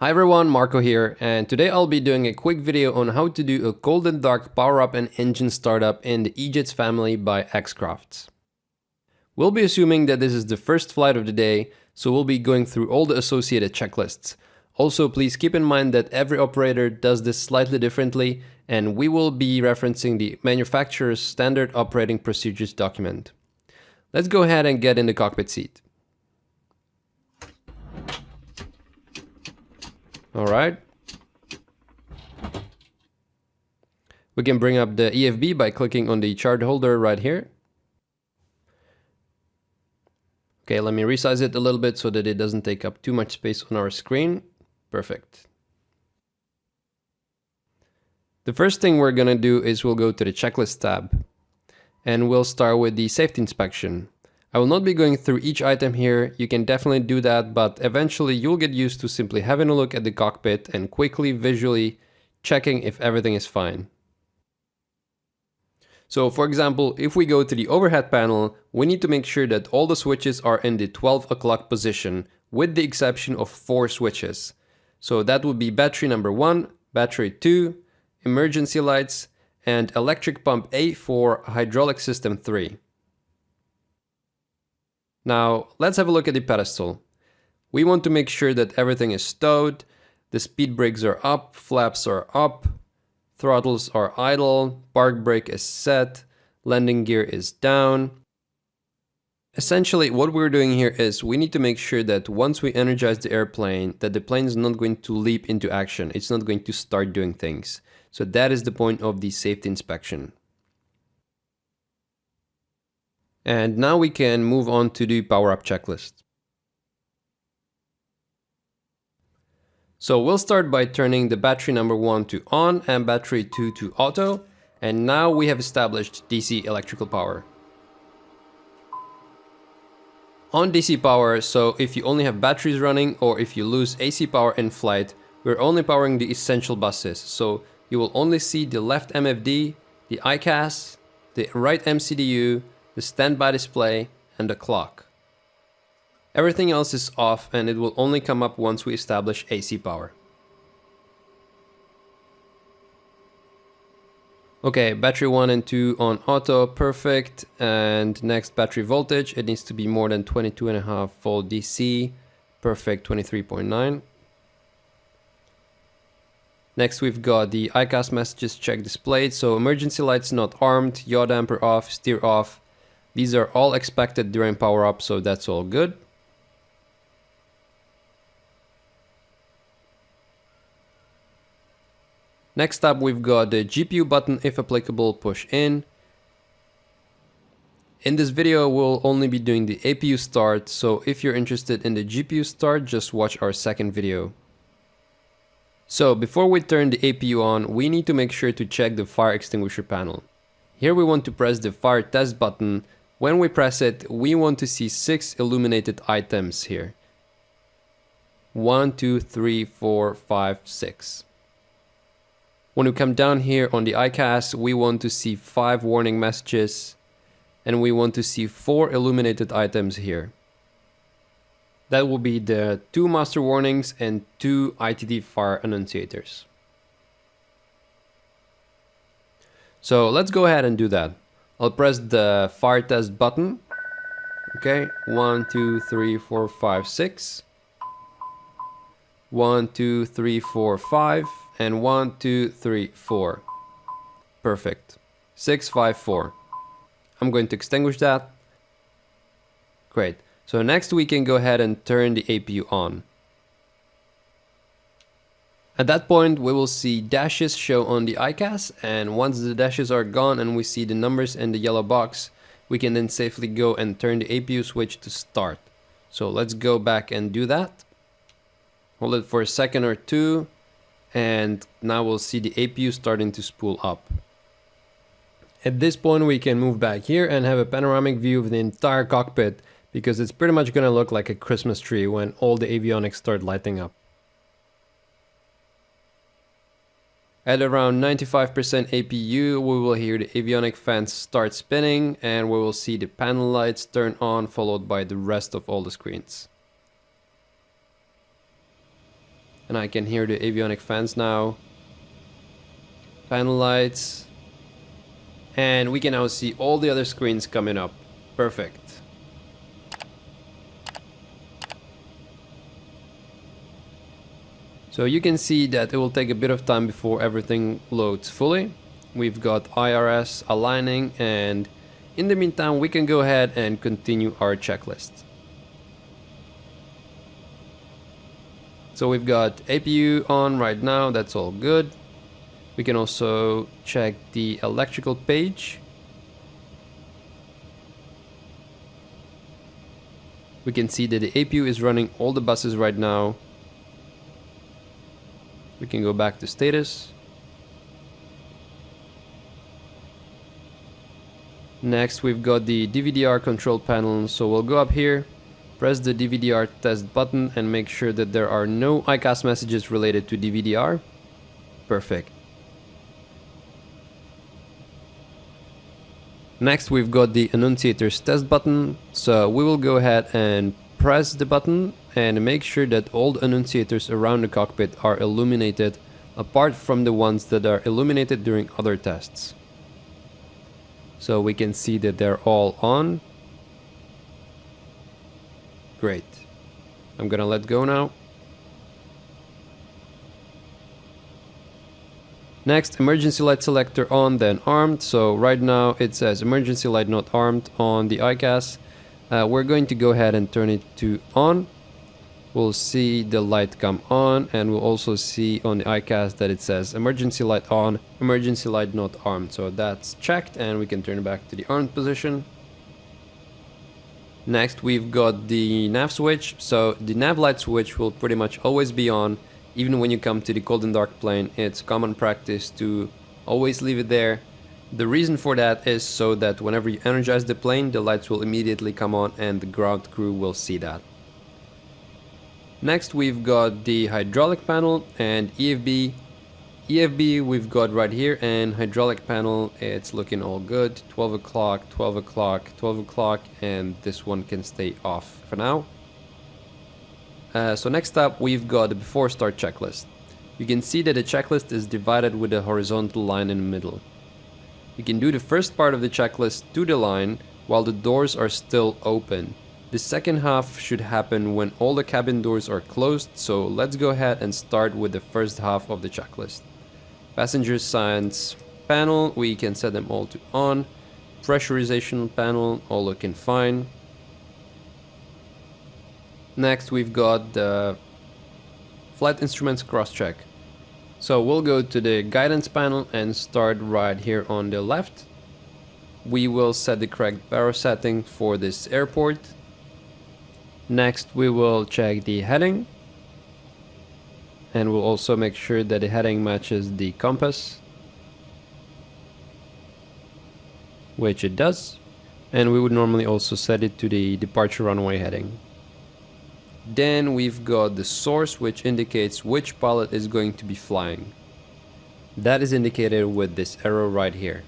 Hi everyone, Marco here, and today I'll be doing a quick video on how to do a cold and dark power up and engine startup in the ERJ Family by X-Crafts. We'll be assuming that this is the first flight of the day, so we'll be going through all the associated checklists. Also, please keep in mind that every operator does this slightly differently, and we will be referencing the manufacturer's standard operating procedures document. Let's go ahead and get in the cockpit seat. Alright. We can bring up the EFB by clicking on the chart holder right here. Okay, let me resize it a little bit so that it doesn't take up too much space on our screen. Perfect. The first thing we're gonna do is we'll go to the checklist tab and we'll start with the safety inspection. I will not be going through each item here. You can definitely do that, but eventually you'll get used to simply having a look at the cockpit and quickly visually checking if everything is fine. So for example, if we go to the overhead panel, we need to make sure that all the switches are in the 12 o'clock position, with the exception of 4 switches. So that would be battery number 1, battery 2, emergency lights, and electric pump A for hydraulic system 3. Now, let's have a look at the pedestal. We want to make sure that everything is stowed, the speed brakes are up, flaps are up, throttles are idle, park brake is set, landing gear is down. Essentially, what we're doing here is we need to make sure that once we energize the airplane, that the plane is not going to leap into action. It's not going to start doing things. So that is the point of the safety inspection. And now we can move on to the power up checklist. So we'll start by turning the battery number 1 to on and battery 2 to auto. And now we have established DC electrical power. On DC power, so if you only have batteries running or if you lose AC power in flight, we're only powering the essential buses. So you will only see the left MFD, the ICAS, the right MCDU, the standby display, and the clock. Everything else is off and it will only come up once we establish AC power. Okay, battery 1 and 2 on auto, perfect. And next, battery voltage, it needs to be more than 22.5 volt DC, perfect, 23.9. Next, we've got the ICAS messages check displayed, so emergency lights not armed, yaw damper off, steer off. These are all expected during power up, so that's all good. Next up, we've got the GPU button, if applicable, push in. In this video, we'll only be doing the APU start, so if you're interested in the GPU start, just watch our second video. So before we turn the APU on, we need to make sure to check the fire extinguisher panel. Here we want to press the fire test button. When we press it, we want to see 6 illuminated items here. 1, 2, 3, 4, 5, 6. When we come down here on the ICAS, we want to see 5 warning messages and we want to see 4 illuminated items here. That will be the 2 master warnings and 2 ITT fire annunciators. So let's go ahead and do that. I'll press the fire test button. Okay, 1, 2, 3, 4, 5, 6. 1, 2, 3, 4, 5. And 1, 2, 3, 4. Perfect. 6, 5, 4. I'm going to extinguish that. Great. So next we can go ahead and turn the APU on. At that point, we will see dashes show on the ICAS, and once the dashes are gone and we see the numbers in the yellow box, we can then safely go and turn the APU switch to start. So let's go back and do that. Hold it for a second or two, and now we'll see the APU starting to spool up. At this point, we can move back here and have a panoramic view of the entire cockpit, because it's pretty much going to look like a Christmas tree when all the avionics start lighting up. At around 95% APU, we will hear the avionic fans start spinning and we will see the panel lights turn on, followed by the rest of all the screens. and I can hear the avionic fans now. Panel lights. And we can now see all the other screens coming up. Perfect. So you can see that it will take a bit of time before everything loads fully. We've got IRS aligning, and in the meantime we can go ahead and continue our checklist. So we've got APU on right now, that's all good. We can also check the electrical page. We can see that the APU is running all the buses right now. We can go back to status. Next we've got the DVDR control panel, so we'll go up here, press the DVDR test button and make sure that there are no ICAS messages related to DVDR. Perfect. Next we've got the annunciators test button, so we will go ahead and press the button and make sure that all the annunciators around the cockpit are illuminated, apart from the ones that are illuminated during other tests. So we can see that they're all on. Great. I'm gonna let go now. Next, emergency light selector on, then armed. So right now it says emergency light not armed on the ICAS. We're going to go ahead and turn it to on. We'll see the light come on, and we'll also see on the ICAS that it says emergency light on, emergency light not armed. So that's checked, and we can turn it back to the armed position. Next we've got the nav switch. So the nav light switch will pretty much always be on. Even when you come to the cold and dark plane, it's common practice to always leave it there. The reason for that is so that whenever you energize the plane, the lights will immediately come on and the ground crew will see that. Next we've got the hydraulic panel and EFB. EFB we've got right here, and hydraulic panel, it's looking all good. 12 o'clock, 12 o'clock, 12 o'clock, and this one can stay off for now. So next up we've got the before start checklist. You can see that the checklist is divided with a horizontal line in the middle. You can do the first part of the checklist to the line while the doors are still open. The second half should happen when all the cabin doors are closed, so let's go ahead and start with the first half of the checklist. Passenger signs panel, we can set them all to on. Pressurization panel, all looking fine. Next we've got the flight instruments cross-check. So we'll go to the guidance panel and start right here on the left. We will set the correct baro setting for this airport. Next we will check the heading, and we'll also make sure that the heading matches the compass, which it does, and we would normally also set it to the departure runway heading. Then we've got the source, which indicates which pilot is going to be flying. That is indicated with this arrow right here.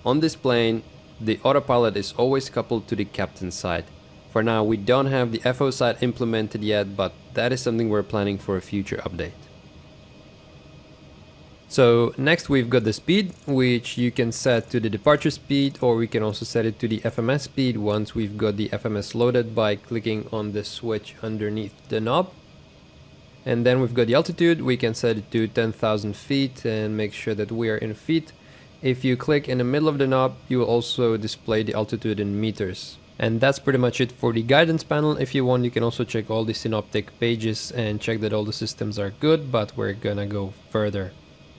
On this plane, the autopilot is always coupled to the captain's side. For now, we don't have the FO side implemented yet, but that is something we're planning for a future update. So next we've got the speed, which you can set to the departure speed, or we can also set it to the FMS speed once we've got the FMS loaded by clicking on the switch underneath the knob. And then we've got the altitude, we can set it to 10,000 feet and make sure that we are in feet. If you click in the middle of the knob, you will also display the altitude in meters. And that's pretty much it for the guidance panel. If you want, you can also check all the synoptic pages and check that all the systems are good, but we're gonna go further.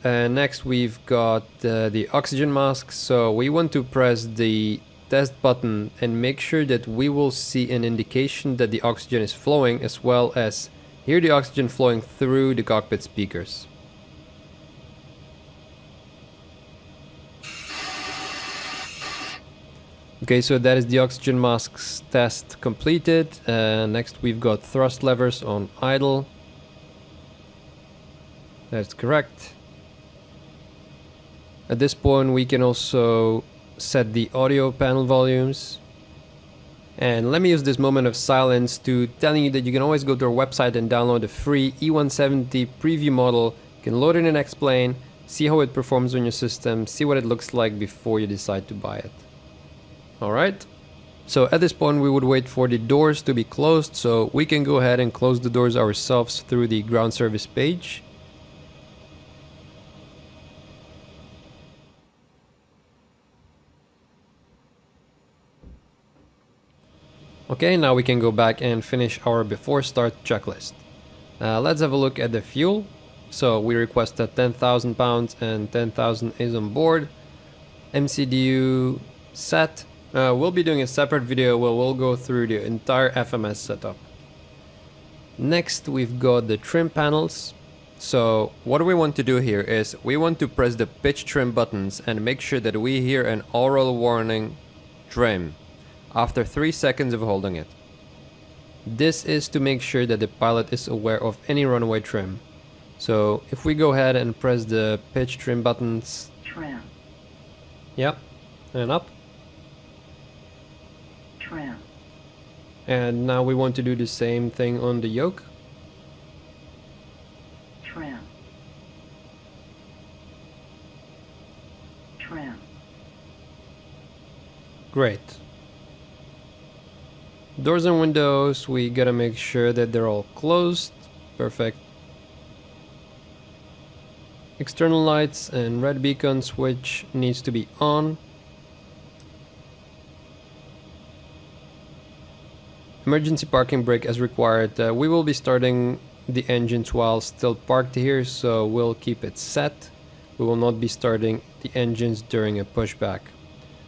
Next we've got the oxygen mask. So we want to press the test button and make sure that we will see an indication that the oxygen is flowing, as well as hear the oxygen flowing through the cockpit speakers. Okay, so that is the oxygen masks test completed. Next we've got thrust levers on idle. That's correct. At this point we can also set the audio panel volumes. And let me use this moment of silence to telling you that you can always go to our website and download the free E170 preview model. You can load it in X-Plane, see how it performs on your system, see what it looks like before you decide to buy it. Alright, so at this point we would wait for the doors to be closed, so we can go ahead and close the doors ourselves through the ground service page. Okay, now we can go back and finish our before start checklist. Let's have a look at the fuel. So we requested 10,000 pounds and 10,000 is on board. MCDU set. We'll be doing a separate video where we'll go through the entire FMS setup. Next we've got the trim panels. So what we want to do here is we want to press the pitch trim buttons and make sure that we hear an aural warning trim after 3 seconds of holding it. This is to make sure that the pilot is aware of any runway trim. So if we go ahead and press the pitch trim buttons. Trim. Yep, and up. Trim. And now we want to do the same thing on the yoke. Trim. Trim. Great. Doors and windows, we gotta make sure that they're all closed. Perfect. External lights and red beacon switch needs to be on. Emergency parking brake as required. We will be starting the engines while still parked here, so we'll keep it set. We will not be starting the engines during a pushback.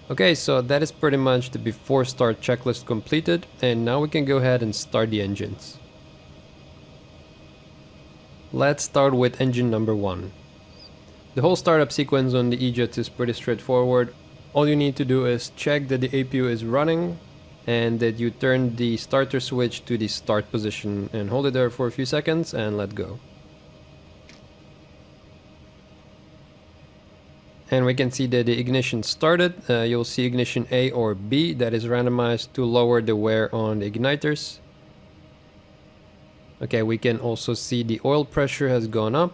Okay, so that is pretty much the before start checklist completed, and now we can go ahead and start the engines. Let's start with engine number 1. The whole startup sequence on the E-Jets is pretty straightforward. All you need to do is check that the APU is running and that you turn the starter switch to the start position and hold it there for a few seconds and let go. And we can see that the ignition started. You'll see ignition A or B, that is randomized to lower the wear on the igniters. Okay, we can also see the oil pressure has gone up.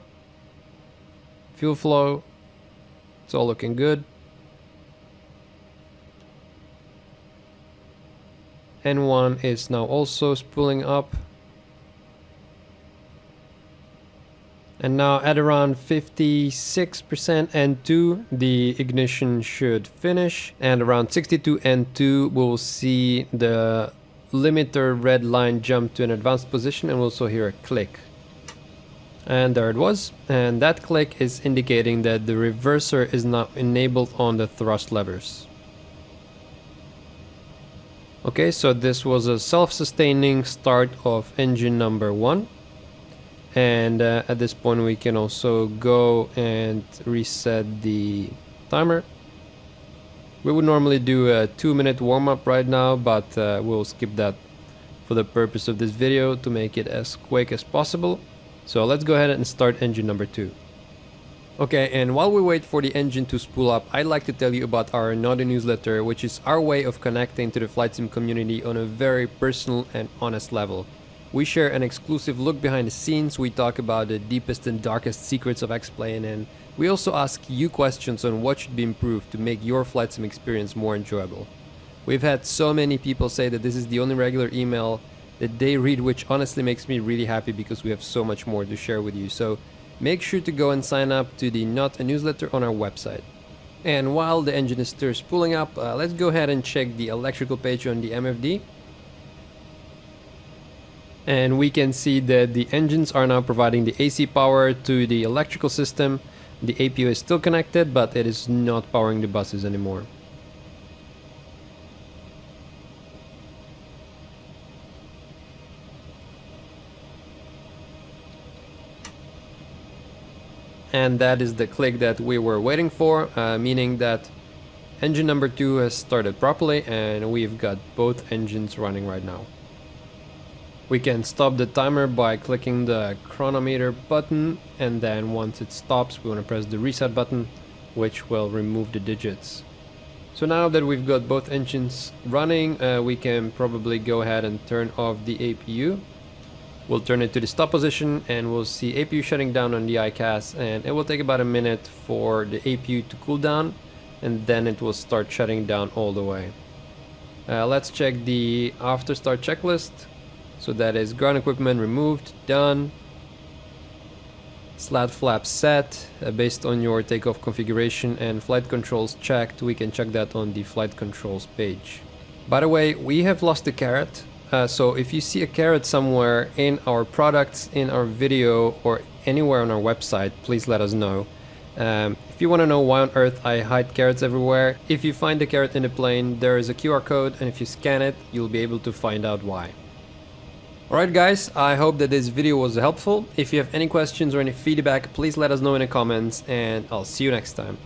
Fuel flow, it's all looking good. N1 is now also spooling up. And now at around 56% N2, the ignition should finish. And around 62 N2, we'll see the limiter red line jump to an advanced position and we'll also hear a click. And there it was. And that click is indicating that the reverser is now enabled on the thrust levers. Okay, so this was a self-sustaining start of engine number 1. And at this point we can also go and reset the timer. We would normally do a 2-minute warm-up right now, but we'll skip that for the purpose of this video to make it as quick as possible. So let's go ahead and start engine number 2. Okay, and while we wait for the engine to spool up, I'd like to tell you about our Not a Newsletter, which is our way of connecting to the flight sim community on a very personal and honest level. We share an exclusive look behind the scenes, we talk about the deepest and darkest secrets of X-Plane, and we also ask you questions on what should be improved to make your flight sim experience more enjoyable. We've had so many people say that this is the only regular email that they read, which honestly makes me really happy because we have so much more to share with you. So make sure to go and sign up to the Not a Newsletter on our website. And while the engine is still spooling up, let's go ahead and check the electrical page on the MFD. And we can see that the engines are now providing the AC power to the electrical system. The APU is still connected, but it is not powering the buses anymore. And that is the click that we were waiting for, meaning that engine number 2 has started properly and we've got both engines running right now. We can stop the timer by clicking the chronometer button, and then once it stops we want to press the reset button, which will remove the digits. So now that we've got both engines running, we can probably go ahead and turn off the APU. We'll turn it to the stop position and we'll see APU shutting down on the ICAS, and it will take about a minute for the APU to cool down, and then it will start shutting down all the way. Let's check the after start checklist. So that is ground equipment removed, done. Slat flaps set based on your takeoff configuration, and flight controls checked. We can check that on the flight controls page. By the way, we have lost the carrot. So if you see a carrot somewhere in our products, in our video, or anywhere on our website, please let us know. If you want to know why on earth I hide carrots everywhere, if you find the carrot in the plane, there is a QR code, and if you scan it, you'll be able to find out why. Alright guys, I hope that this video was helpful. If you have any questions or any feedback, please let us know in the comments, and I'll see you next time.